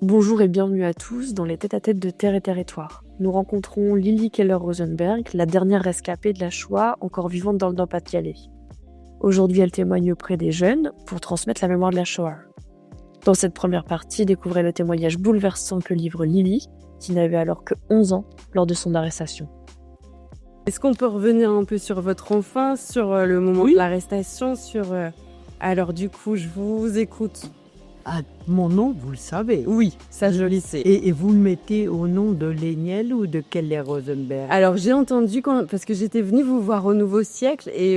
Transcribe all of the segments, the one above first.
Bonjour et bienvenue à tous dans les tête-à-tête de Terre et Territoire. Nous rencontrons Lily Keller-Rosenberg, la dernière rescapée de la Shoah, encore vivante dans le Nord-Pas-de-Calais. Aujourd'hui, elle témoigne auprès des jeunes pour transmettre la mémoire de la Shoah. Dans cette première partie, découvrez le témoignage bouleversant que livre Lily, qui n'avait alors que 11 ans lors de son arrestation. Est-ce qu'on peut revenir un peu sur votre enfance, sur le moment de l'arrestation, Alors du coup, je vous écoute. Ah, mon nom, vous le savez. Oui, ça je le sais. Et vous le mettez au nom de Léniel ou de Keller-Rosenberg? Alors j'ai entendu, parce que j'étais venue vous voir au Nouveau Siècle, et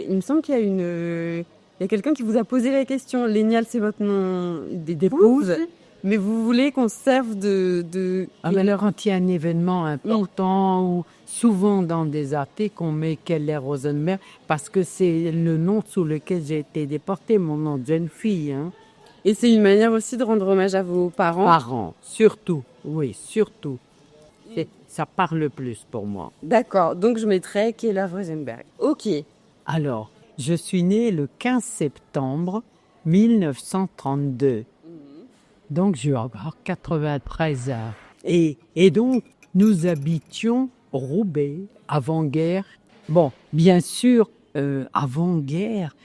il me semble qu'il y a il y a quelqu'un qui vous a posé la question. Lénial, c'est votre nom d'épouse, mais vous voulez qu'on se serve de... Ah, mais alors, quand il y a un événement important ou souvent dans des athées qu'on met Keller-Rosenberg parce que c'est le nom sous lequel j'ai été déportée, mon nom de jeune fille. Hein. Et c'est une manière aussi de rendre hommage à vos parents. Parents, surtout, oui, surtout. Ça parle plus pour moi. D'accord, donc je mettrai Keller Rosenberg. Ok. Alors, je suis née le 15 septembre 1932. Donc, j'ai encore 93 ans. Et donc, nous habitions Roubaix, avant-guerre. Bon, bien sûr, avant-guerre,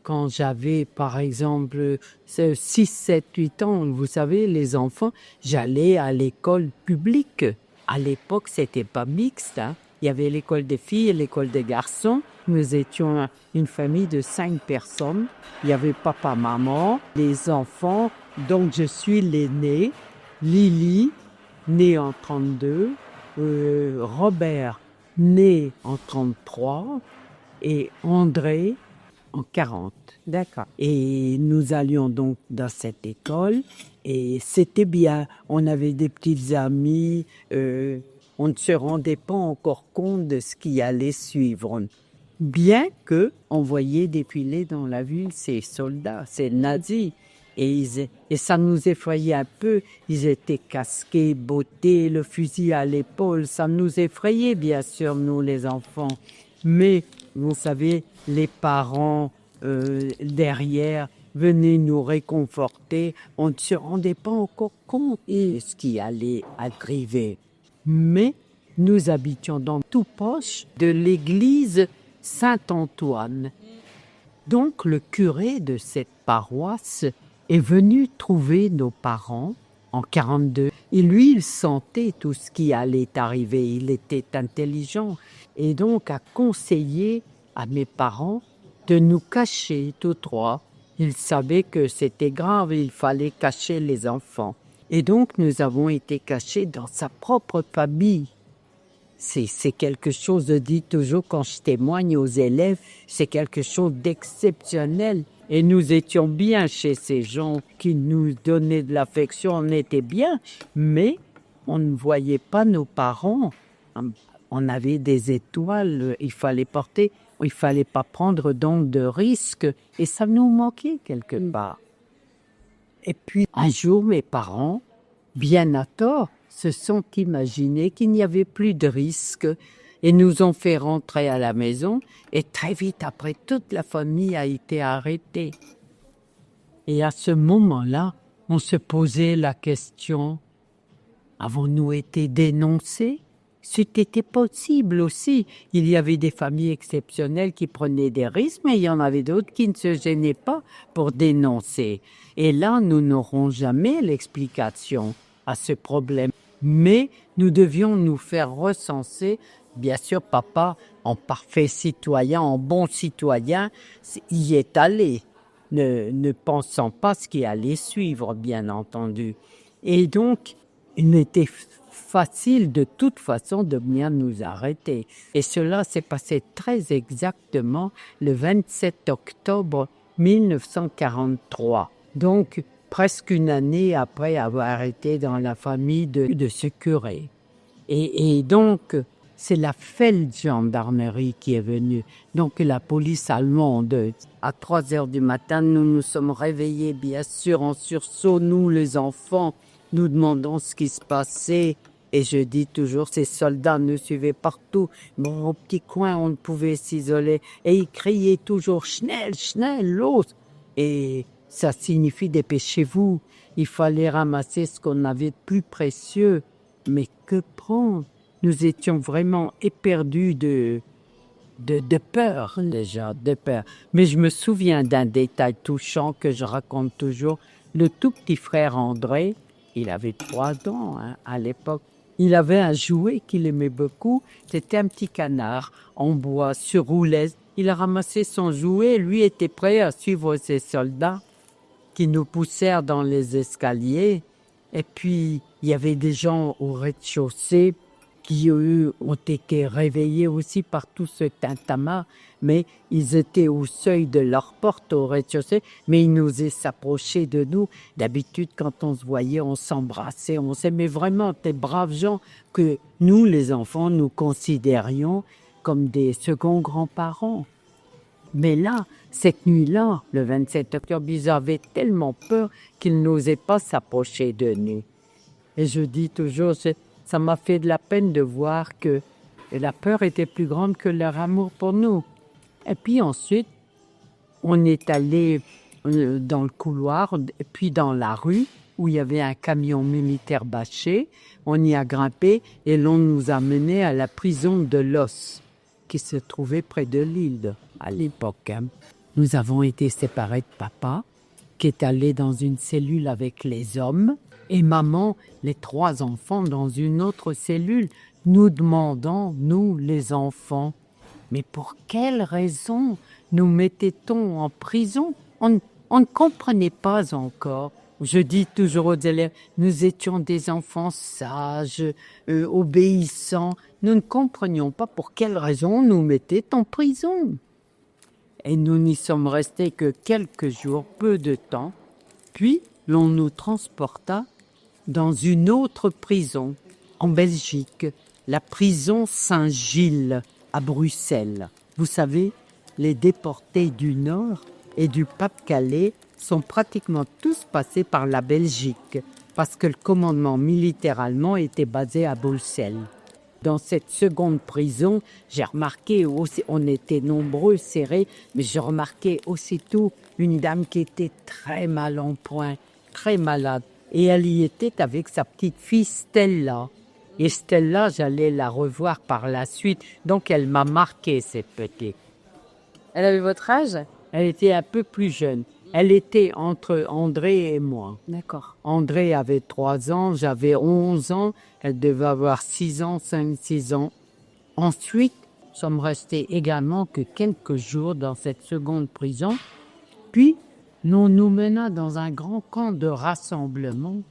quand j'avais, par exemple, 6, 7, 8 ans, vous savez, les enfants, j'allais à l'école publique. À l'époque, c'était pas mixte, hein. Il y avait l'école des filles et l'école des garçons. Nous étions une famille de 5 personnes. Il y avait papa, maman, les enfants. Donc, je suis l'aînée, Lily, née en 32, Robert, né en 33, et André, en 40. D'accord. Et nous allions donc dans cette école et c'était bien. On avait des petites amies, on ne se rendait pas encore compte de ce qui allait suivre. Bien que on voyait défiler dans la ville ces soldats, ces nazis. Et ça nous effrayait un peu. Ils étaient casqués, bottés, le fusil à l'épaule. Ça nous effrayait, bien sûr, nous les enfants. Mais, vous savez, les parents derrière venaient nous réconforter. On ne se rendait pas encore compte de ce qui allait arriver. Mais nous habitions dans tout proche de l'église Saint-Antoine. Donc, le curé de cette paroisse est venu trouver nos parents en 42. Et lui, il sentait tout ce qui allait arriver. Il était intelligent. Et donc, a conseillé à mes parents de nous cacher tous trois. Il savait que c'était grave, il fallait cacher les enfants. Et donc, nous avons été cachés dans sa propre famille. C'est quelque chose, je dis toujours quand je témoigne aux élèves, c'est quelque chose d'exceptionnel. Et nous étions bien chez ces gens qui nous donnaient de l'affection, on était bien, mais on ne voyait pas nos parents. On avait des étoiles, il fallait porter, il fallait pas prendre donc de risques, et ça nous manquait quelque part. Et puis un jour, mes parents, bien à tort, se sont imaginés qu'il n'y avait plus de risque et nous ont fait rentrer à la maison et très vite après, toute la famille a été arrêtée. Et à ce moment-là, on se posait la question, avons-nous été dénoncés? C'était possible aussi. Il y avait des familles exceptionnelles qui prenaient des risques, mais il y en avait d'autres qui ne se gênaient pas pour dénoncer. Et là, nous n'aurons jamais l'explication à ce problème. Mais nous devions nous faire recenser. Bien sûr, papa, en parfait citoyen, en bon citoyen, y est allé, ne pensant pas ce qui allait suivre, bien entendu. Et donc, il était facile de toute façon de bien nous arrêter. Et cela s'est passé très exactement le 27 octobre 1943. Donc, presque une année après avoir été dans la famille de ce curé. Et donc, c'est la Feldgendarmerie qui est venue. Donc, la police allemande. À 3 heures du matin, nous nous sommes réveillés, bien sûr, en sursaut, nous les enfants. Nous demandons ce qui se passait. Et je dis toujours, ces soldats nous suivaient partout. Bon, au petit coin, on ne pouvait s'isoler. Et ils criaient toujours, Schnell, Schnell, los. Et ça signifie dépêchez-vous. Il fallait ramasser ce qu'on avait de plus précieux. Mais que prendre? Nous étions vraiment éperdus de peur, déjà, de peur. Mais je me souviens d'un détail touchant que je raconte toujours. Le tout petit frère André, il avait 3 ans à l'époque. Il avait un jouet qu'il aimait beaucoup. C'était un petit canard en bois sur roulette. Il a ramassé son jouet. Lui était prêt à suivre ses soldats qui nous poussèrent dans les escaliers. Et puis, il y avait des gens au rez-de-chaussée qui, eux, ont été réveillés aussi par tout ce tintamarre, mais ils étaient au seuil de leur porte au rez-de-chaussée, mais ils n'osaient s'approcher de nous. D'habitude, quand on se voyait, on s'embrassait, on s'aimait vraiment, des braves gens que nous, les enfants, nous considérions comme des seconds grands-parents. Mais là, cette nuit-là, le 27 octobre, ils avaient tellement peur qu'ils n'osaient pas s'approcher de nous. Et je dis toujours, ça m'a fait de la peine de voir que la peur était plus grande que leur amour pour nous. Et puis ensuite, on est allé dans le couloir, et puis dans la rue, où il y avait un camion militaire bâché. On y a grimpé et l'on nous a menés à la prison de Los, qui se trouvait près de l'île à l'époque. Nous avons été séparés de papa, qui est allé dans une cellule avec les hommes, et maman, les 3 enfants, dans une autre cellule, nous demandant, nous les enfants, mais pour quelle raison nous mettait-on en prison? On ne comprenait pas encore. Je dis toujours aux élèves, nous étions des enfants sages, obéissants. Nous ne comprenions pas pour quelle raison on nous mettait en prison. Et nous n'y sommes restés que quelques jours, peu de temps. Puis, l'on nous transporta dans une autre prison, en Belgique, la prison Saint-Gilles, à Bruxelles. Vous savez, les déportés du Nord et du Pas-de-Calais sont pratiquement tous passés par la Belgique, parce que le commandement militaire allemand était basé à Bruxelles. Dans cette seconde prison, j'ai remarqué, aussi, on était nombreux, serrés, mais j'ai remarqué aussitôt une dame qui était très mal en point, très malade. Et elle y était avec sa petite fille Stella. Et Stella, j'allais la revoir par la suite, donc elle m'a marqué, cette petite. Elle avait votre âge? Elle était un peu plus jeune. Elle était entre André et moi. D'accord. André avait 3 ans, j'avais 11 ans, elle devait avoir 6 ans, 5-6 ans. Ensuite, nous sommes restés également que quelques jours dans cette seconde prison. Puis, l'on nous mena dans un grand camp de rassemblement,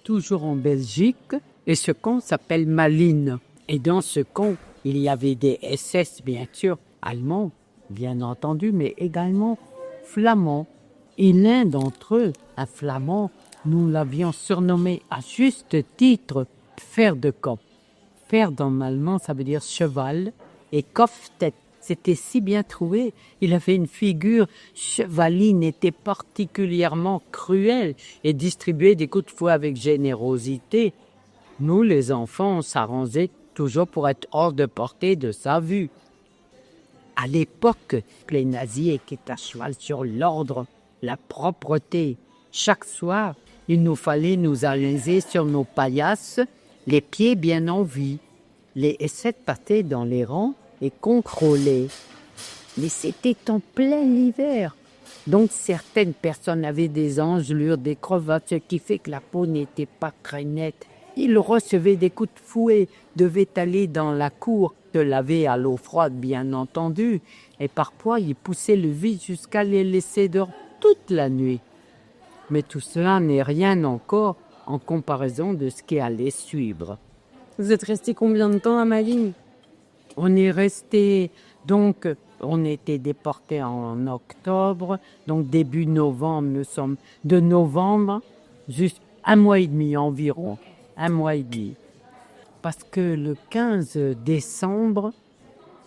toujours en Belgique, et ce camp s'appelle Malines. Et dans ce camp, il y avait des SS, bien sûr, allemands, bien entendu, mais également flamands. Et l'un d'entre eux, un flamand, nous l'avions surnommé à juste titre Fer de Kopf. Fer en allemand, ça veut dire cheval, et Kopf, tête. C'était si bien trouvé. Il avait une figure chevaline, était particulièrement cruelle et distribuait des coups de fouet avec générosité. Nous, les enfants, on s'arrangeait toujours pour être hors de portée de sa vue. À l'époque, les nazis étaient à cheval sur l'ordre, la propreté. Chaque soir, il nous fallait nous aligner sur nos paillasses, les pieds bien en vie. Les SS partaient dans les rangs et contrôlaient. Mais c'était en plein hiver. Donc certaines personnes avaient des engelures, des crevasses, ce qui fait que la peau n'était pas très nette. Ils recevaient des coups de fouet, devaient aller dans la cour, se laver à l'eau froide bien entendu, et parfois ils poussaient le vide jusqu'à les laisser dormir toute la nuit. Mais tout cela n'est rien encore en comparaison de ce qui allait suivre. Vous êtes resté combien de temps à Malines? On est resté, donc, on était déportés en octobre, donc début novembre, nous sommes de novembre, juste 1 mois et demi environ, 1 mois et demi. Parce que le 15 décembre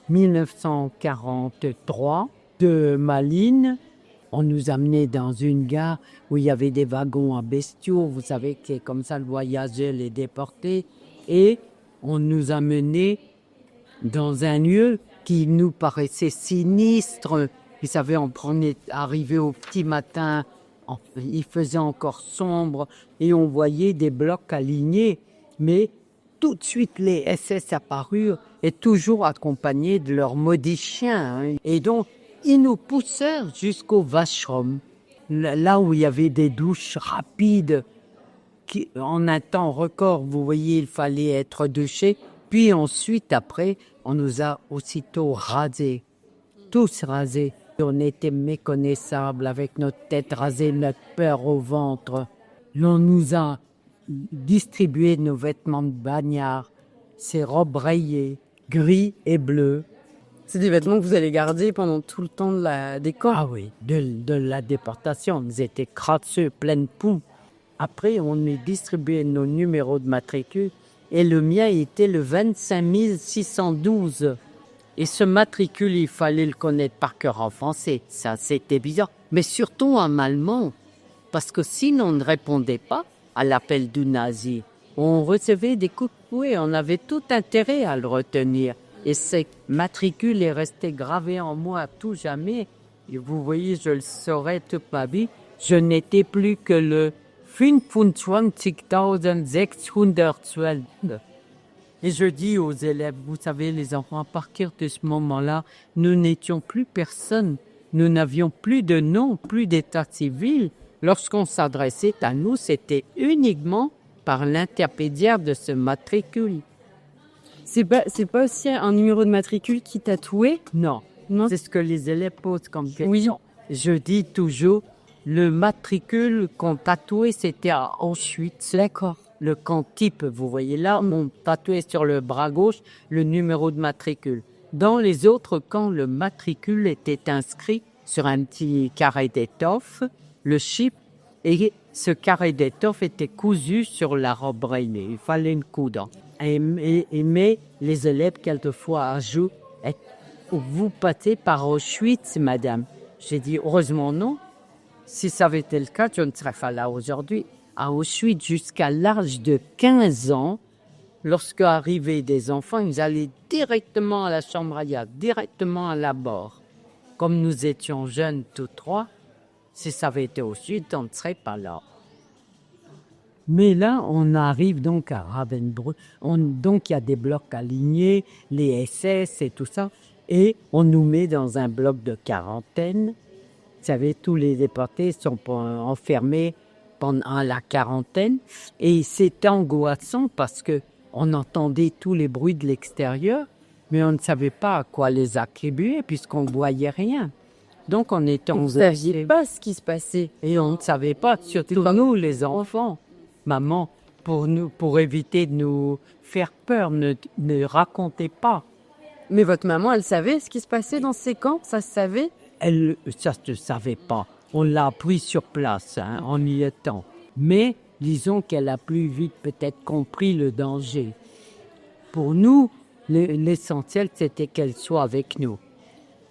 1943, de Malines, on nous amenait dans une gare où il y avait des wagons à bestiaux, vous savez, c'est comme ça le voyageur, les déportés, et on nous a menés dans un lieu qui nous paraissait sinistre. Vous savez, on prenait, arrivé au petit matin, il faisait encore sombre et on voyait des blocs alignés. Mais tout de suite, les SS apparurent et toujours accompagnés de leurs maudits chiens. Hein. Et donc, ils nous poussèrent jusqu'au Vashram, là où il y avait des douches rapides. En un temps record, vous voyez, il fallait être douché. Puis ensuite, après, on nous a aussitôt rasés, tous rasés. On était méconnaissables avec notre tête rasée, notre peur au ventre. On nous a distribué nos vêtements de bagnard, ces robes rayées, gris et bleues. C'est des vêtements que vous allez garder pendant tout le temps des camps. Ah oui, de la déportation. Ils étaient crasseux, pleins de poux. Après, on nous distribuait nos numéros de matricule et le mien était le 25 612. Et ce matricule, il fallait le connaître par cœur en français. Ça, c'était bizarre. Mais surtout en allemand. Parce que sinon, on ne répondait pas à l'appel du nazi. On recevait des coups de fouet. On avait tout intérêt à le retenir. Et ce matricule est resté gravé en moi à tout jamais. Et vous voyez, je le saurais toute ma vie. Je n'étais plus que le 25.612. Et je dis aux élèves, vous savez, les enfants, à partir de ce moment-là, nous n'étions plus personne. Nous n'avions plus de nom, plus d'état civil. Lorsqu'on s'adressait à nous, c'était uniquement par l'intermédiaire de ce matricule. C'est pas aussi un numéro de matricule qui t'a tatoué? Non, Non. c'est ce que les élèves posent comme question. Oui. Je dis toujours, le matricule qu'on tatouait, c'était à Auschwitz. D'accord. Le camp type, vous voyez là, on tatouait sur le bras gauche le numéro de matricule. Dans les autres camps, le matricule était inscrit sur un petit carré d'étoffe, le chip, et ce carré d'étoffe était cousu sur la robe rayée. Il fallait une coudre. Mais les élèves, quelquefois, ajoutent « Vous passez par Auschwitz, madame ?» J'ai dit « Heureusement non. Si ça avait été le cas, je ne serais pas là aujourd'hui. » À Auschwitz, jusqu'à l'âge de 15 ans, lorsque arrivaient des enfants, ils allaient directement à la chambre à gaz, directement à la mort. Comme nous étions jeunes tous trois, si ça avait été Auschwitz, on ne serait pas là. Mais là, on arrive donc à Ravensbrück. Donc, il y a des blocs alignés, les SS et tout ça. Et on nous met dans un bloc de quarantaine. Vous savez, tous les déportés sont enfermés pendant la quarantaine. Et c'est angoissant parce que on entendait tous les bruits de l'extérieur, mais on ne savait pas à quoi les attribuer puisqu'on ne voyait rien. Donc, on était Vous ne saviez pas ce qui se passait. Et on ne savait pas, surtout nous, les enfants. Maman, pour éviter de nous faire peur, ne racontait pas. Mais votre maman, elle savait ce qui se passait dans ces camps? Ça se savait? Ça ne savait pas. On l'a appris sur place, hein, en y étant. Mais disons qu'elle a plus vite peut-être compris le danger. Pour nous, l'essentiel, c'était qu'elle soit avec nous.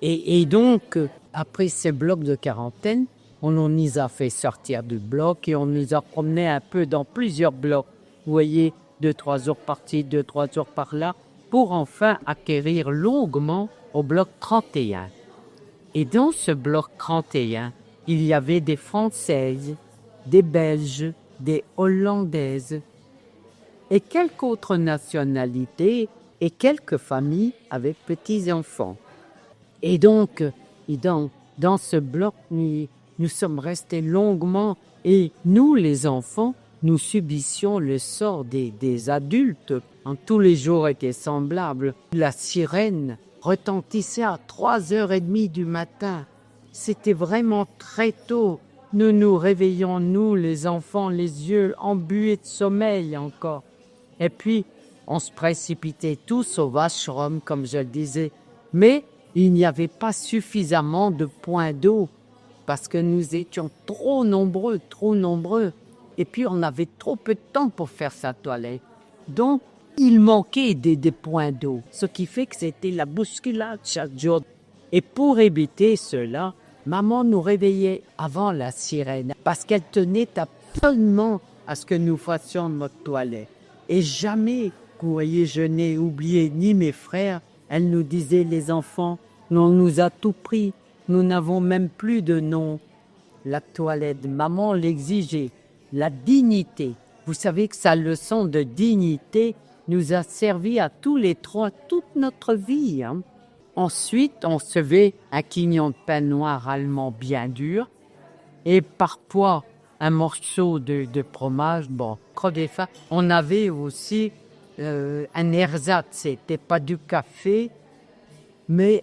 Et donc, après ces blocs de quarantaine, on nous a fait sortir du bloc et on nous a promenés un peu dans plusieurs blocs. Vous voyez, 2-3 jours par-ci, 2-3 jours par-là, pour enfin acquérir longuement au bloc 31. Et dans ce bloc 31, il y avait des Françaises, des Belges, des Hollandaises et quelques autres nationalités et quelques familles avec petits-enfants. Et donc, dans ce bloc, nous sommes restés longuement et nous, les enfants, nous subissions le sort des adultes. Tous les jours étaient semblables. La sirène retentissait à 3h30 du matin. C'était vraiment très tôt. Nous nous réveillons, nous, les enfants, les yeux embués de sommeil encore. Et puis, on se précipitait tous au Vashram, comme je le disais. Mais il n'y avait pas suffisamment de points d'eau parce que nous étions trop nombreux. Et puis, on avait trop peu de temps pour faire sa toilette. Donc, il manquait des points d'eau, ce qui fait que c'était la bousculade chaque jour. Et pour éviter cela, maman nous réveillait avant la sirène parce qu'elle tenait absolument à ce que nous fassions notre toilette. Et jamais, vous voyez, je n'ai oublié ni mes frères. Elle nous disait, les enfants, on nous a tout pris. Nous n'avons même plus de nom. La toilette, maman l'exigeait. La dignité. Vous savez que sa leçon de dignité nous a servi à tous les trois toute notre vie. Hein. Ensuite, on recevait un quignon de pain noir allemand bien dur et parfois un morceau de fromage, bon, crevé faim. On avait aussi un ersatz, c'était pas du café, mais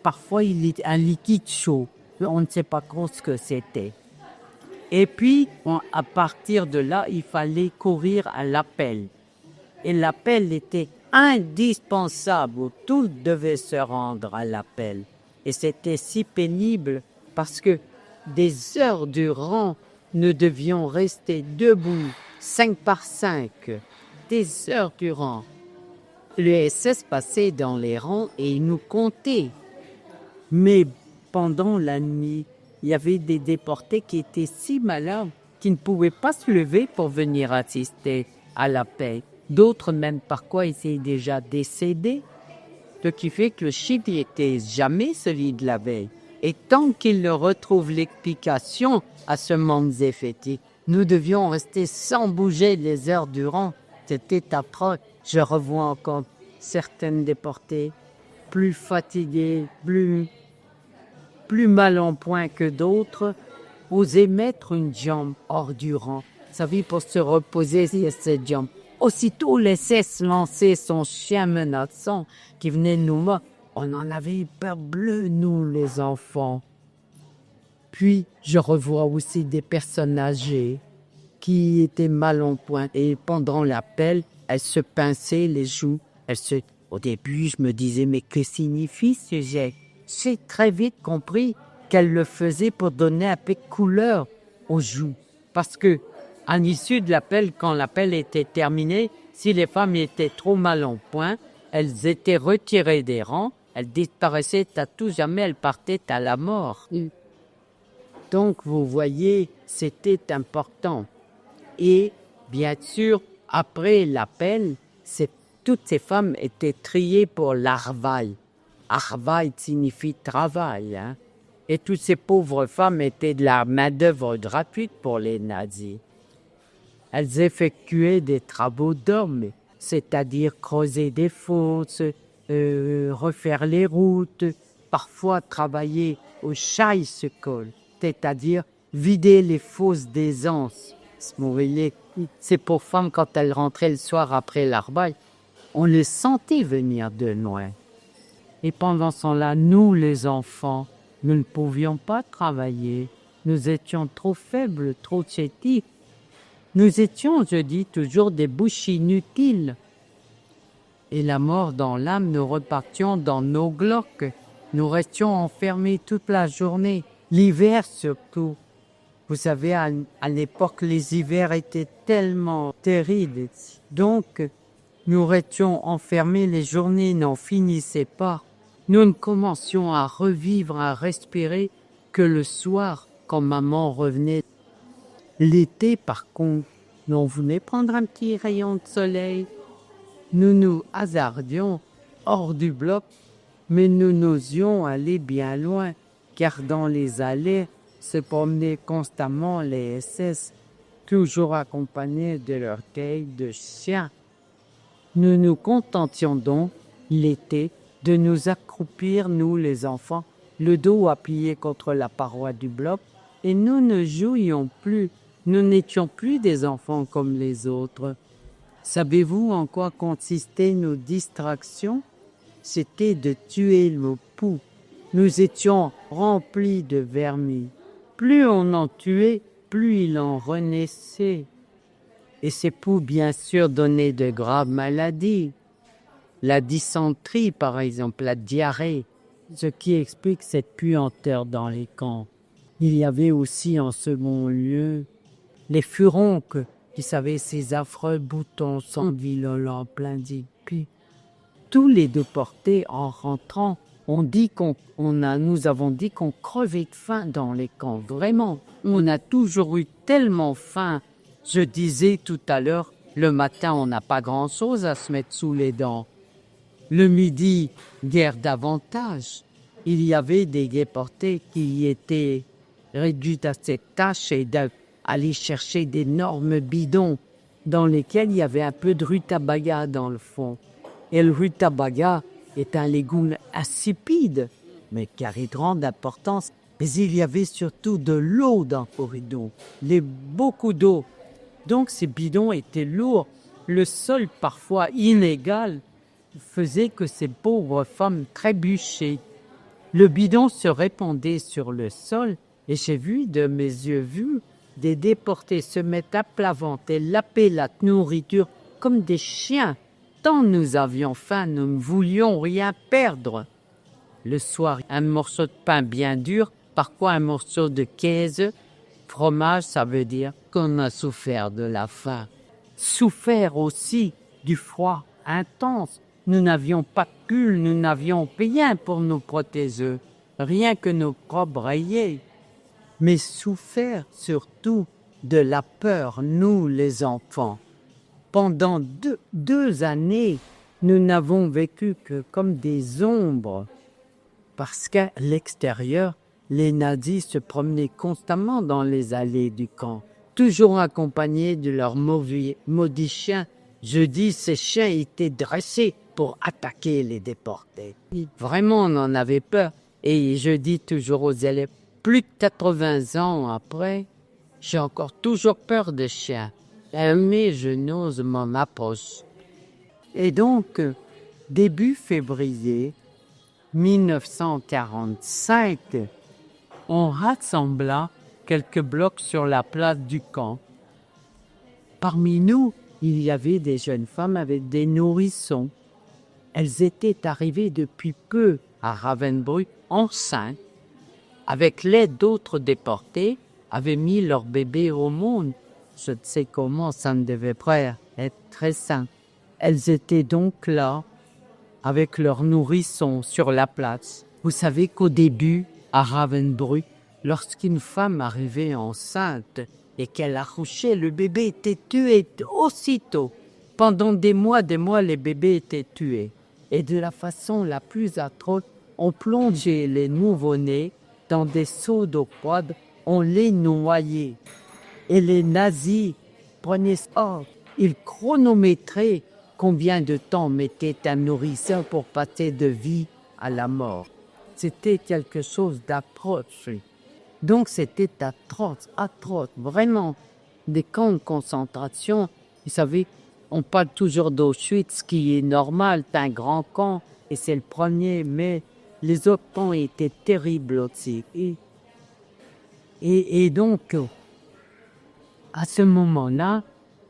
parfois un liquide chaud. On ne sait pas trop ce que c'était. Et puis, à partir de là, il fallait courir à l'appel. Et l'appel était indispensable. Tout devait se rendre à l'appel. Et c'était si pénible parce que des heures durant, nous devions rester debout, 5 par 5, des heures durant. Le SS passait dans les rangs et il nous comptait. Mais pendant la nuit, il y avait des déportés qui étaient si malades qu'ils ne pouvaient pas se lever pour venir assister à l'appel. D'autres, même parfois, étaient déjà décédés. Ce qui fait que le chiffre n'était jamais celui de la veille. Et tant qu'ils ne retrouvent l'explication à ce manque effectif, nous devions rester sans bouger les heures durant. C'était affreux. Je revois encore certaines déportées, plus fatiguées, plus mal en point que d'autres, osaient mettre une jambe hors du rang. Vous savez, pour se reposer sur cette jambe. Aussitôt, l'SS lançait son chien menaçant qui venait nous mordre. On en avait peur bleue, nous, les enfants. Puis, je revois aussi des personnes âgées qui étaient mal en point. Et pendant l'appel, elles se pinçaient les joues. Au début, je me disais, mais que signifie ce geste? J'ai très vite compris qu'elles le faisaient pour donner un peu de couleur aux joues. Parce que, à l'issue de l'appel, quand l'appel était terminé, si les femmes étaient trop mal en point, elles étaient retirées des rangs, elles disparaissaient à tout jamais, elles partaient à la mort. Donc, vous voyez, c'était important. Et, bien sûr, après l'appel, toutes ces femmes étaient triées pour l'arvail. Arvail signifie travail. Hein? Et toutes ces pauvres femmes étaient de la main-d'œuvre gratuite pour les nazis. Elles effectuaient des travaux d'hommes, c'est-à-dire creuser des fosses, refaire les routes, parfois travailler au Scheissekol, c'est-à-dire vider les fosses d'aisance. Vous voyez, ces pauvres femmes, quand elles rentraient le soir après l'arbail, on les sentait venir de loin. Et pendant ce temps-là, nous, les enfants, nous ne pouvions pas travailler. Nous étions trop faibles, trop chétifs. Nous étions, je dis toujours, des bouches inutiles. Et la mort dans l'âme, nous repartions dans nos gloques. Nous restions enfermés toute la journée, l'hiver surtout. Vous savez, à l'époque, les hivers étaient tellement terribles. Donc, nous restions enfermés, les journées n'en finissaient pas. Nous ne commencions à revivre, à respirer que le soir, quand maman revenait. L'été, par contre, on voulait prendre un petit rayon de soleil. Nous nous hasardions hors du bloc, mais nous n'osions aller bien loin, car dans les allées se promenaient constamment les SS, toujours accompagnés de leur taille de chiens. Nous nous contentions donc, l'été, de nous accroupir, nous les enfants, le dos appuyé contre la paroi du bloc, et nous ne jouions plus. Nous n'étions plus des enfants comme les autres. Savez-vous en quoi consistaient nos distractions? C'était de tuer le pouls. Nous étions remplis de vermis. Plus on en tuait, plus il en renaissait. Et ces poux, bien sûr, donnaient de graves maladies. La dysenterie, par exemple, la diarrhée, ce qui explique cette puanteur dans les camps. Il y avait aussi en second lieu les furoncles, vous savez, ces affreux boutons sanguinolents pleins d'épis. Tous les déportés, en rentrant, nous avons dit qu'on crevait de faim dans les camps. Vraiment, on a toujours eu tellement faim. Je disais tout à l'heure, le matin, on n'a pas grand-chose à se mettre sous les dents. Le midi, guère davantage. il y avait des déportés qui étaient réduits à cette tâche et d'aller chercher d'énormes bidons dans lesquels il y avait un peu de rutabaga dans le fond. Et le rutabaga est un légume insipide, mais qui a une grande importance. Mais il y avait surtout de l'eau dans le corridor, beaucoup d'eau. Donc ces bidons étaient lourds. Le sol, parfois inégal, faisait que ces pauvres femmes trébuchaient. Le bidon se répandait sur le sol et j'ai vu, de mes yeux vus, des déportés se mettre à plat ventre et laper la nourriture comme des chiens. Tant nous avions faim, nous ne voulions rien perdre. Le soir, un morceau de pain bien dur, parfois un morceau de käse. Fromage, ça veut dire qu'on a souffert de la faim. Souffert aussi du froid intense. Nous n'avions pas de pull, nous n'avions rien pour nous protéger, rien que nos propres rayés. Mais souffert surtout de la peur, nous les enfants. Pendant deux années, nous n'avons vécu que comme des ombres, parce qu'à l'extérieur, les nazis se promenaient constamment dans les allées du camp, toujours accompagnés de leurs maudits chiens. Je dis, ces chiens étaient dressés pour attaquer les déportés. Vraiment, on en avait peur. Et je dis toujours aux élèves, plus de 80 ans après, j'ai encore toujours peur des chiens. Mais je n'ose m'en approcher. Et donc, début février 1945, on rassembla quelques blocs sur la place du camp. Parmi nous, il y avait des jeunes femmes avec des nourrissons. Elles étaient arrivées depuis peu à Ravensbrück enceintes. Avec l'aide d'autres déportés, avaient mis leur bébé au monde. Je ne sais comment ça ne devait pas être très sain. Elles étaient donc là, avec leurs nourrissons sur la place. Vous savez qu'au début, à Ravensbrück, lorsqu'une femme arrivait enceinte et qu'elle accouchait, le bébé était tué aussitôt. Pendant des mois, les bébés étaient tués. Et de la façon la plus atroce, on plongeait les nouveau-nés dans des seaux d'eau froide, on les noyait. Et les nazis prenaient ça. Ils chronométraient combien de temps mettait un nourrisson pour passer de vie à la mort. C'était quelque chose d'atroce. Donc c'était atroce, vraiment. Des camps de concentration, vous savez, on parle toujours d'Auschwitz, ce qui est normal, c'est un grand camp, et c'est le premier, mais les autres camps étaient terribles aussi. Et donc, à ce moment-là,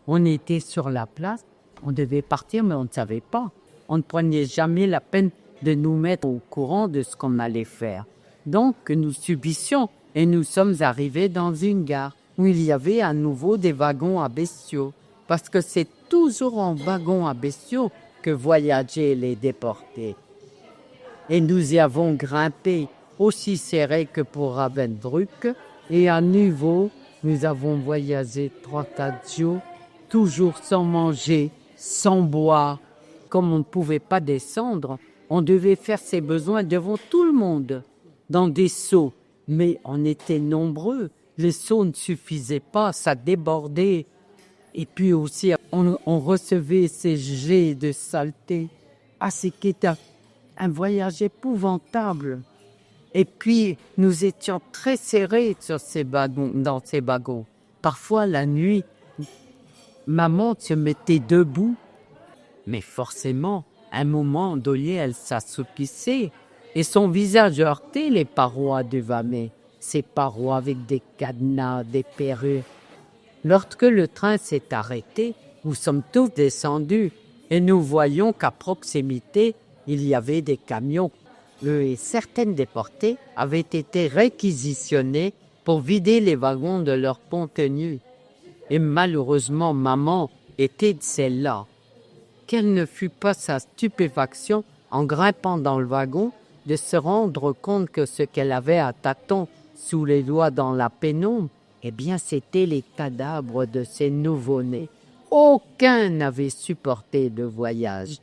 on était sur la place, on devait partir, mais on ne savait pas. On ne prenait jamais la peine de nous mettre au courant de ce qu'on allait faire. Donc, nous subissions, et nous sommes arrivés dans une gare où il y avait à nouveau des wagons à bestiaux, parce que c'est toujours en wagon à bestiaux que voyageaient les déportés. Et nous y avons grimpé aussi serré que pour Ravensbrück, et à nouveau, nous avons voyagé 3 jours, toujours sans manger, sans boire. Comme on ne pouvait pas descendre, on devait faire ses besoins devant tout le monde, dans des seaux. Mais on était nombreux, les seaux ne suffisaient pas, ça débordait. Et puis aussi, on recevait ces jets de saleté. Ah, c'était un voyage épouvantable. Et puis, nous étions très serrés sur dans ces wagons. Parfois, la nuit, maman se mettait debout. Mais forcément, à un moment donné, elle s'assoupissait et son visage heurtait les parois du wagon. Ces parois avec des cadenas, des perruques. Lorsque le train s'est arrêté, nous sommes tous descendus et nous voyions qu'à proximité, il y avait des camions. Et certaines déportées avaient été réquisitionnées pour vider les wagons de leur contenu. Et malheureusement, maman était de celle-là. Quelle ne fut pas sa stupéfaction en grimpant dans le wagon de se rendre compte que ce qu'elle avait à tâtons sous les doigts dans la pénombre, eh bien c'étaient les cadavres de ces nouveau-nés. Aucun n'avait supporté le voyage.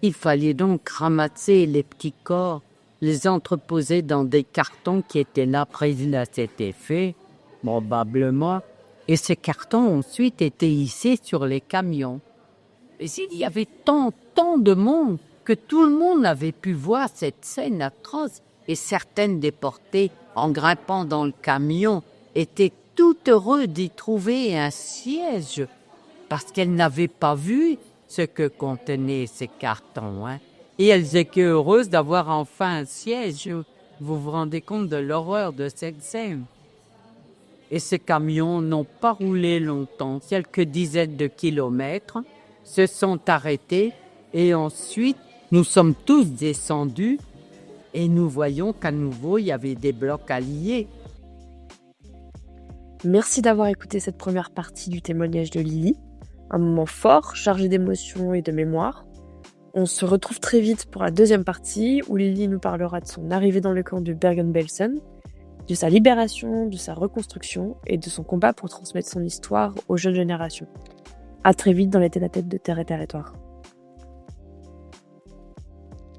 Il fallait donc ramasser les petits corps les entreposaient dans des cartons qui étaient là prévus à cet effet, probablement. Et ces cartons ensuite étaient hissés sur les camions. Et il y avait tant de monde que tout le monde avait pu voir cette scène atroce. Et certaines déportées, en grimpant dans le camion, étaient tout heureux d'y trouver un siège parce qu'elles n'avaient pas vu ce que contenaient ces cartons. Et elles étaient heureuses d'avoir enfin un siège. Vous vous rendez compte de l'horreur de cette scène? Et ces camions n'ont pas roulé longtemps, quelques dizaines de kilomètres, se sont arrêtés et ensuite nous sommes tous descendus et nous voyons qu'à nouveau il y avait des blocs alliés. Merci d'avoir écouté cette première partie du témoignage de Lily. Un moment fort, chargé d'émotions et de mémoire. On se retrouve très vite pour la deuxième partie où Lily nous parlera de son arrivée dans le camp de Bergen-Belsen, de sa libération, de sa reconstruction et de son combat pour transmettre son histoire aux jeunes générations. À très vite dans les tête-à-tête de Terre et Territoire.